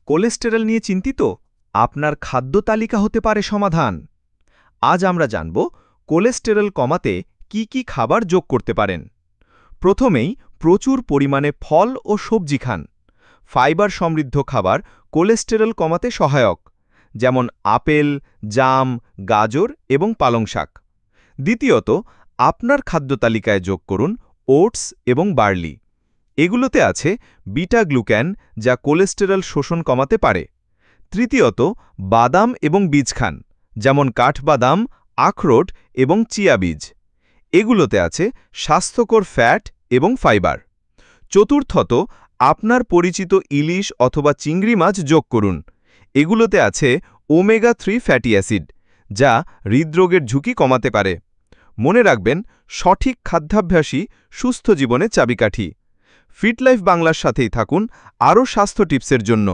Cholesterol নিয়ে চিন্তিত? আপনার খাদ্য তালিকা হতে পারে সমাধান। আজ আমরা জানব কোলেস্টেরল কমাতে কি কি খাবার যোগ করতে পারেন। প্রথমেই প্রচুর পরিমাণে ফল ও সবজি খান। ফাইবার সমৃদ্ধ খাবার কোলেস্টেরল কমাতে সহায়ক, যেমন আপেল, জাম, গাজর এবং পালং শাক। দ্বিতীয়ত, আপনার খাদ্য তালিকায় যোগ করুন ওটস এবং বার্লি। এগুলোতে আছে বিটা গ্লুক্যান, যা কোলেস্টেরল শোষণ কমাতে পারে। তৃতীয়ত, বাদাম এবং বীজ খান, যেমন কাঠবাদাম, আখরোট এবং চিয়া বীজ। এগুলোতে আছে স্বাস্থ্যকর ফ্যাট এবং ফাইবার। চতুর্থত, আপনার পরিচিত ইলিশ অথবা চিংড়ি মাছ যোগ করুন। এগুলোতে আছে ওমেগা-3 ফ্যাটি অ্যাসিড, যা হৃদরোগের ঝুঁকি কমাতে পারে। মনে রাখবেন, সঠিক খাদ্যাভ্যাসই সুস্থ জীবনের চাবিকাঠি। ফিট লাইফ বাংলার সাথেই থাকুন আরও স্বাস্থ্য টিপসের জন্য।